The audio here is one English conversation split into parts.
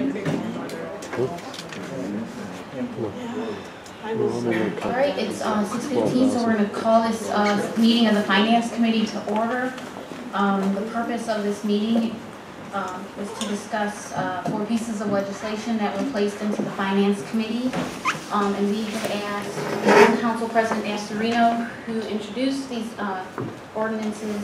All right, it's 6:15, so we're going to call this meeting of the Finance Committee to order. The purpose of this meeting is to discuss 4 pieces of legislation that were placed into the Finance Committee. And we have asked Council President Astorino, who introduced these ordinances,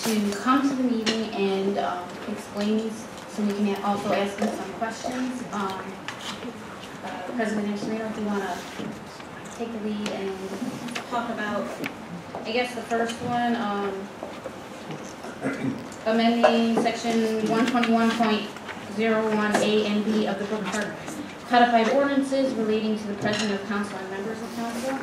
to come to the meeting and explain these, so we can also ask him some questions. President Astorino, if you want to take the lead and talk about, I guess, the first one, amending section 121.01A and B of the Brook codified ordinances relating to the president of council and members of council.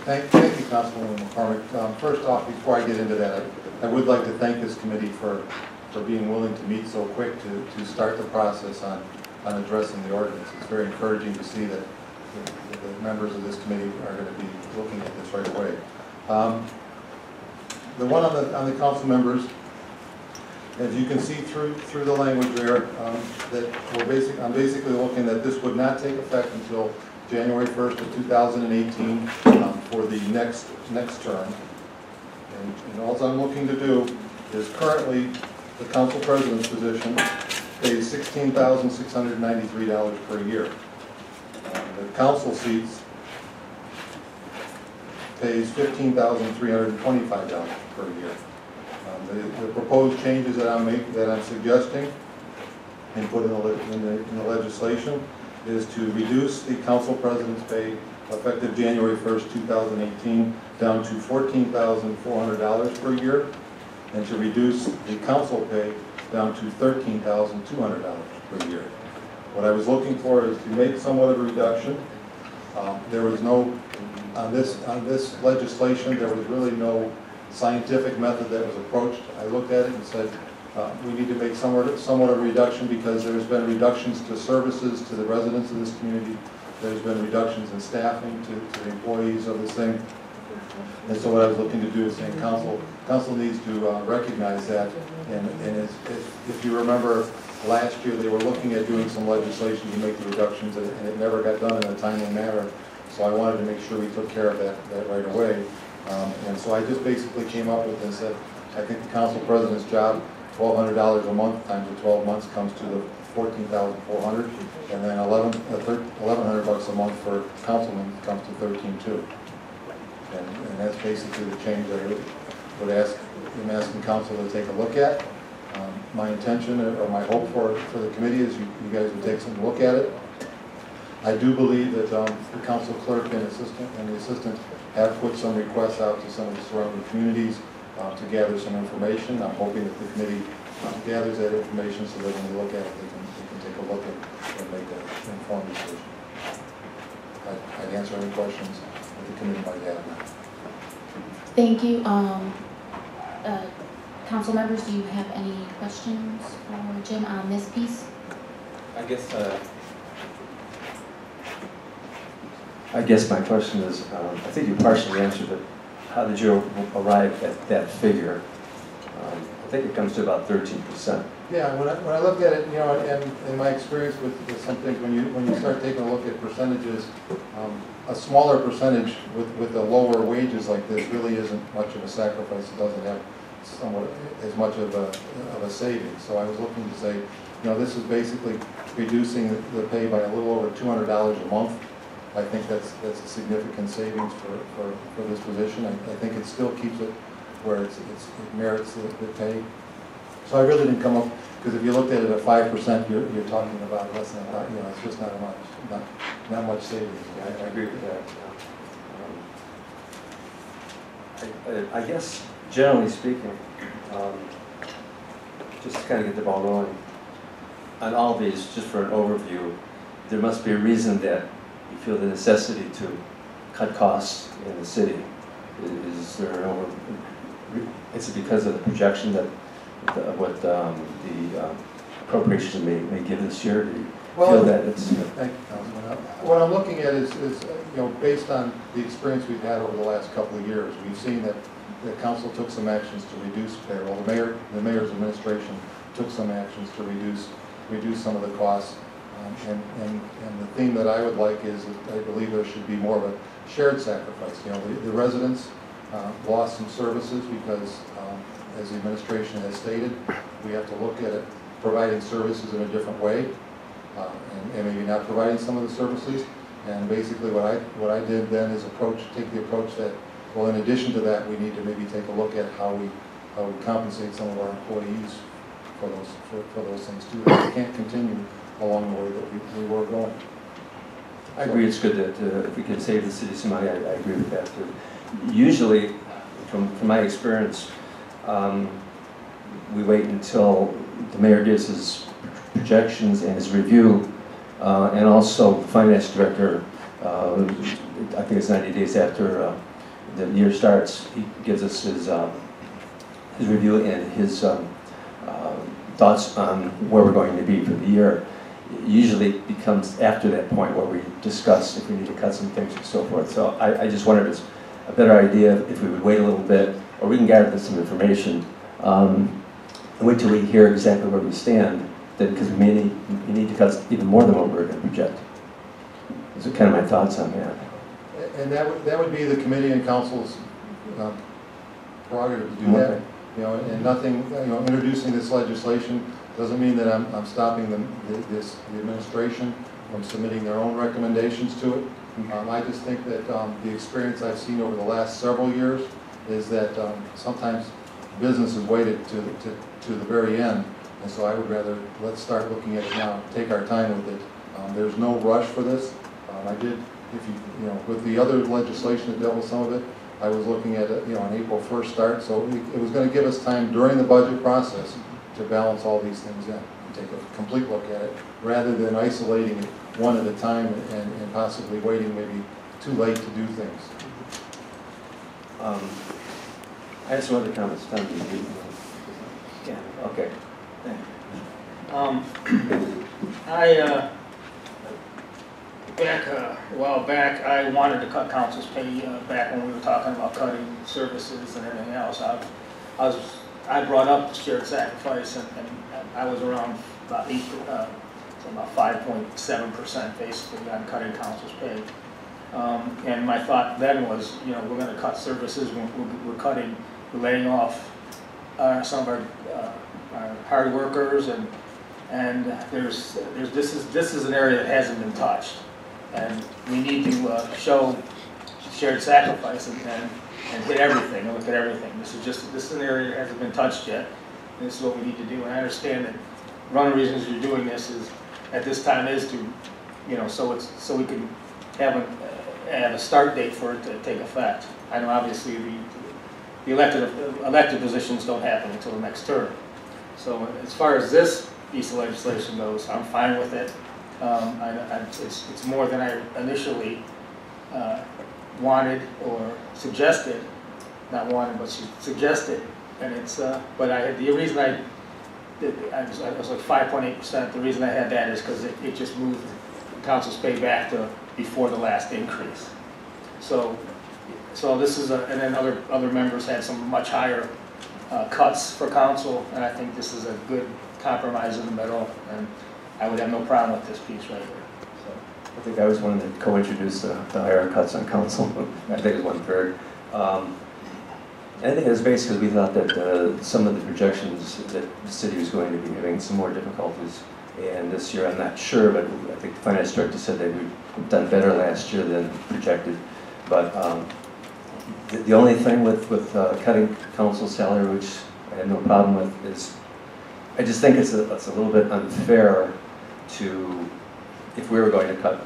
Okay, thank you, Councilwoman McCormick. First off, before I get into that, I would like to thank this committee for being willing to meet so quick to start the process on addressing the ordinance. It's very encouraging to see that the members of this committee are going to be looking at this right away. The one on the council members, as you can see through the language there, that I'm basically looking that this would not take effect until January 1st of 2018 for the next term. And all I'm looking to do is currently the council president's position pays $16,693 per year. The council seats pays $15,325 per year. The proposed changes that I'm suggesting and put in the legislation is to reduce the council president's pay effective January 1st, 2018 down to $14,400 per year, and to reduce the council pay down to $13,200 per year. What I was looking for is to make somewhat of a reduction. There was no, on this legislation, there was really no scientific method that was approached. I looked at it and said, we need to make somewhat of a reduction because there's been reductions to services to the residents of this community. There's been reductions in staffing to the employees of this thing. And so what I was looking to do is saying council needs to recognize that. And if you remember last year, they were looking at doing some legislation to make the reductions, and it never got done in a timely manner. So I wanted to make sure we took care of that right away. And so I just basically came up with and said, I think the council president's job, $1,200 a month times the 12 months comes to the $14,400, and then $1,100 a month for councilmen comes to $13,200. And that's basically the change that I would ask. I'm asking council to take a look at. My intention or my hope for the committee is you guys would take some look at it. I do believe that the council clerk and the assistant have put some requests out to some of the surrounding communities to gather some information. I'm hoping that the committee gathers that information so that when they look at it, they can take a look and make an informed decision. I'd answer any questions that the committee might have. Thank you. Council members, do you have any questions for Jim on this piece? I guess my question is, I think you partially answered it. How did you arrive at that figure? I think it comes to about 13%. Yeah, when I look at it, you know, and in my experience with some things, when you start taking a look at percentages, a smaller percentage with the lower wages like this really isn't much of a sacrifice. It doesn't have somewhat as much of a savings. So I was looking to say, you know, this is basically reducing the pay by a little over $200 a month. I think that's a significant savings for this position. I think it still keeps it where it merits the pay. So I really didn't come up, because if you looked at it at 5%, you're talking about less than that. You know, it's just not much savings. I agree with that. I guess, generally speaking, just to kind of get the ball rolling, on all these, just for an overview, there must be a reason that you feel the necessity to cut costs in the city. Is there is it because of the projection that what the appropriations may give this year? Do you feel that it's? Thank you, Councilman. What I'm looking at is you know, based on the experience we've had over the last couple of years, we've seen that the council took some actions to reduce payroll. The mayor's administration took some actions to reduce reduce some of the costs. And the theme that I would like is that I believe there should be more of a shared sacrifice. You know, the residents lost some services because, as the administration has stated, we have to look at it, providing services in a different way, and maybe not providing some of the services. And basically what I did then is take the approach that, well, in addition to that, we need to maybe take a look at how we compensate some of our employees for those things too. That we can't continue along the way that we were going. I agree it's good that if we can save the city some money, I agree with that too. Usually, from my experience, we wait until the mayor gives his projections and his review, and also the finance director, I think it's 90 days after the year starts, he gives us his review and his thoughts on where we're going to be for the year. Usually it becomes after that point where we discuss if we need to cut some things and so forth. So I just wondered if it's a better idea if we would wait a little bit, or we can gather some information and wait till we hear exactly where we stand, because we may need to cut even more than what we're going to project. Those are kind of my thoughts on that. And that would be the committee and council's prerogative to do that. Okay. You know, and nothing, you know, introducing this legislation doesn't mean that I'm stopping the administration from submitting their own recommendations to it. I just think that the experience I've seen over the last several years is that sometimes business is weighted to the very end, and so I would rather let's start looking at it now, take our time with it. There's no rush for this. I did, you know, with the other legislation that dealt with some of it, I was looking at you know, an April 1st start, so it was going to give us time during the budget process to balance all these things in and take a complete look at it, rather than isolating it one at a time and possibly waiting maybe too late to do things. I have some other comments. Tom, Yeah. okay. A while back, I wanted to cut council's pay back when we were talking about cutting services and everything else. I brought up the shared sacrifice, and I was around about 5.7% basically on cutting council's pay. And my thought then was, you know, we're going to cut services. We're laying off some of our hard workers, and this is an area that hasn't been touched. And we need to show shared sacrifice and hit everything and look at everything. This is an area that hasn't been touched yet, and this is what we need to do. And I understand that one of the reasons you're doing this is at this time is to, you know, so we can have a start date for it to take effect. I know obviously the elected positions don't happen until the next term. So as far as this piece of legislation goes, I'm fine with it. It's more than I initially wanted or suggested, not wanted, but suggested, and it's. But the reason I was like 5.8%. The reason I had that is because it just moved council's pay back to before the last increase. So this is and then other members had some much higher cuts for council, and I think this is a good compromise in the middle, and I would have no problem with this piece right here. So. I think I was one that co-introduced the higher cuts on council. I think it was 1/3. I think it was basically we thought that some of the projections that the city was going to be having some more difficulties. And this year, I'm not sure, but I think the finance director said that we've done better last year than projected. But the only thing with cutting council's salary, which I have no problem with, is I just think it's a little bit unfair to, if we were going to cut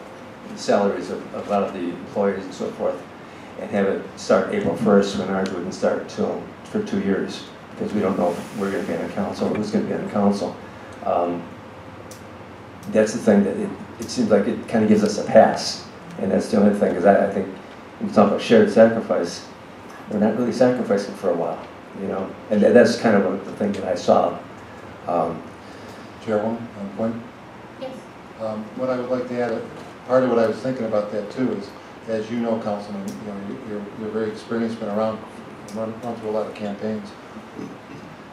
the salaries of a lot of the employees and so forth, and have it start April 1st when ours wouldn't start until for 2 years, because we don't know if we're going to be on council or who's going to be on council. That's the thing that it seems like it kind of gives us a pass, and that's the only thing, because I think when we talk about shared sacrifice, we're not really sacrificing for a while, you know, and that's kind of the thing that I saw. Chairwoman, on point? Yes. What I would like to add, part of what I was thinking about that too is, as you know, Councilman, you know, you're very experienced, been around, run through a lot of campaigns.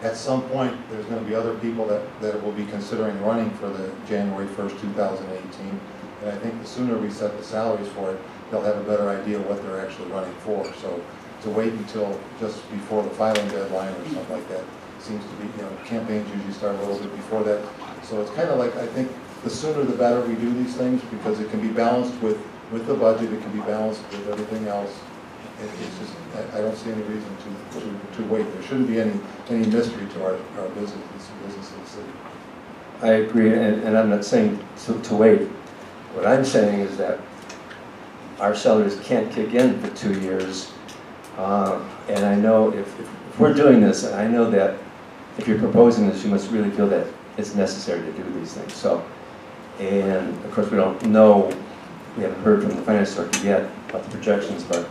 At some point, there's going to be other people that will be considering running for the January 1st, 2018. And I think the sooner we set the salaries for it, they'll have a better idea what they're actually running for. So to wait until just before the filing deadline or something like that seems to be, campaigns usually start a little bit before that. So it's kind of like, I think the sooner the better we do these things, because it can be balanced with the budget, it can be balanced with everything else. It's just, I don't see any reason to wait. There shouldn't be any mystery to our business in the city. I agree, and I'm not saying to wait. What I'm saying is that our salaries can't kick in for 2 years. And I know if we're doing this, and I know that if you're proposing this, you must really feel that it's necessary to do these things. So, and of course we don't know, we haven't heard from the finance director yet about the projections, but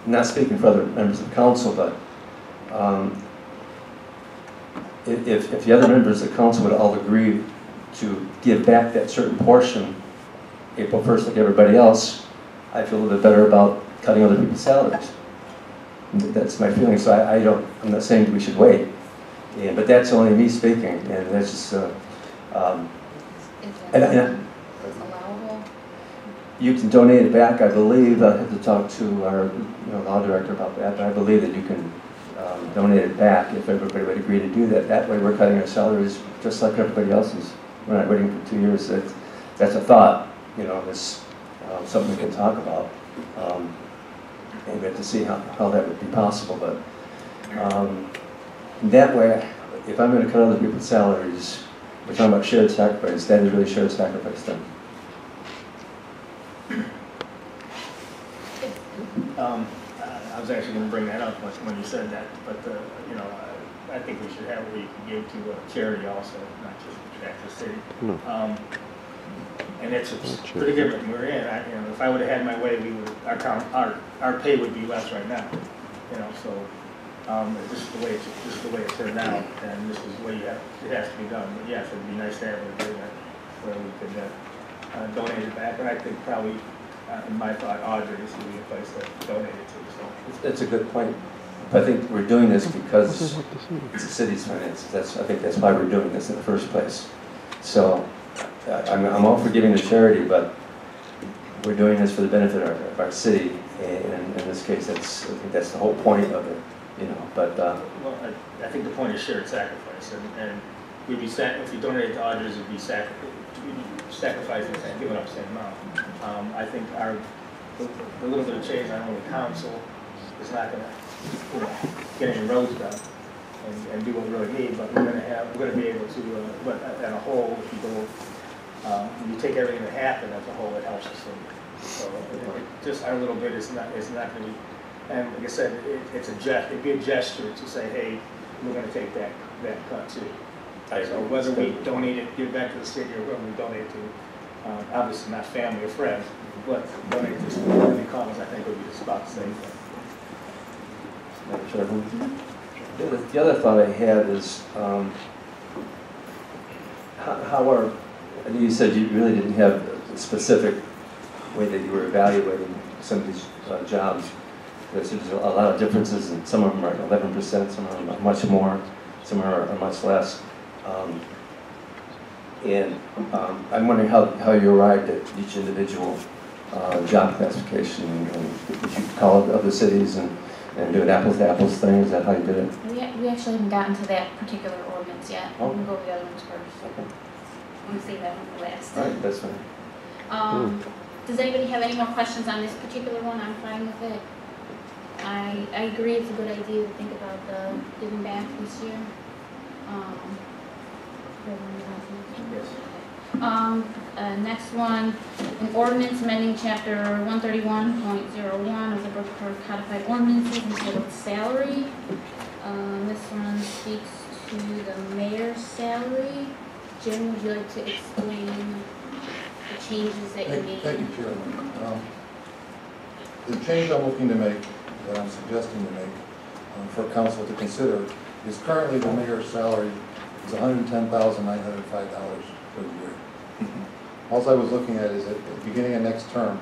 not speaking for other members of council, but if the other members of council would all agree to give back that certain portion April 1st like everybody else, I feel a little bit better about cutting other people's salaries. That's my feeling. So I'm not saying we should wait, but that's only me speaking, and that's just. Allowable? You can donate it back, I believe. I have to talk to our law director about that, but I believe that you can donate it back if everybody would agree to do that. That way we're cutting our salaries just like everybody else's. We're not waiting for 2 years. That's a thought, it's something we can talk about. And we have to see how that would be possible. But that way, if I'm going to cut other people's salaries, we're talking about shared sacrifice. That is really shared sacrifice then. I was actually going to bring that up when you said that, but I think we should have what we can give to charity also, not just back to the city. And it's pretty different. We're in. If I would have had my way, our pay would be less right now. So this is the way it turned out, and this is the way it has to be done. But yes, it'd be nice to have it agreement where we could donate it back. And I think probably, in my thought, Audrey's would be a place to donate it to. So that's a good point. I think we're doing this because it's the city's finances. I think that's why we're doing this in the first place. So I'm all for giving to charity, but we're doing this for the benefit of our city, and in this case, I think that's the whole point of it, But well, I think the point is shared sacrifice, and we'd be if we donated to Audrey's, it'd be sacrificing and giving up the same amount. I think the little bit of change on the council is not going to get any roads done and do what we really need, but we're going to be able to. But at a whole, if you go. You take everything that happened as a whole, it helps us. So just our little bit is not going to be, and like I said, it'd be a gesture to say, hey, we're going to take that cut too. So whether we donate it, give it back to the city, or whether we donate to, obviously not family or friends, but donate to the commons, I think would be just about the same thing. The other thought I had is how you said you really didn't have a specific way that you were evaluating some of these jobs. There's a lot of differences, and some of them are 11%, some of them are much more, some are much less. I'm wondering how you arrived at each individual job classification, and did you call other cities and do an apples-to-apples thing? Is that how you did it? We actually haven't gotten to that particular ordinance yet. Oh. We'll go with the other ones first. Okay. We'll see that one last. All right, that's fine. Does anybody have any more questions on this particular one? I'm fine with it. I agree it's a good idea to think about the giving back this year. Yes. Next one, an ordinance amending chapter 131.01 of the Brook Codified Ordinances entitled Salary. This one speaks to the mayor's salary. Jim, would you like to explain the changes that you made? Thank you, Chairman. The change I'm looking to make, that I'm suggesting to make for council to consider, is currently the mayor's salary is $110,905 per year. All I was looking at is at the beginning of next term,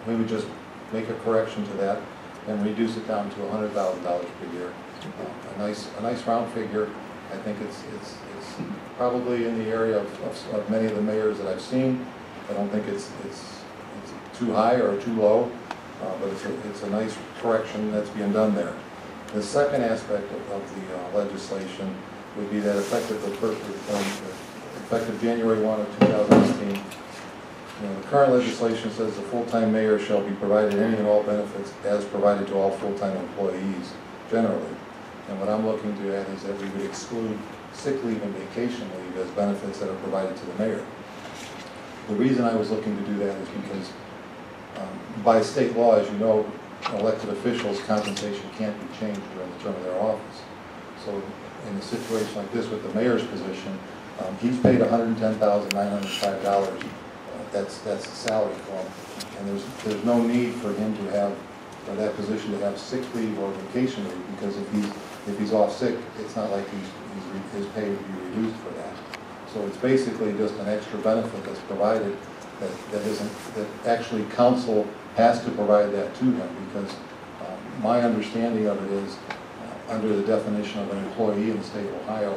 we would just make a correction to that and reduce it down to $100,000 per year. a nice round figure. I think it's probably in the area of many of the mayors that I've seen. I don't think it's too high or too low, but it's a nice correction that's being done there. The second aspect of the legislation would be that effective January 1 of 2018, the current legislation says the full-time mayor shall be provided any and all benefits as provided to all full-time employees generally. And what I'm looking to add is that we would exclude sick leave and vacation leave as benefits that are provided to the mayor. The reason I was looking to do that is because by state law, as you know, elected officials' compensation can't be changed during the term of their office. So in a situation like this with the mayor's position, he's paid $110,905. That's the salary for him, and there's no need for him to have that position to have sick leave or vacation leave, because if he's off sick, it's not like his pay would be reduced for that. So it's basically just an extra benefit that's provided that actually council has to provide that to him, because my understanding of it is under the definition of an employee in the state of Ohio,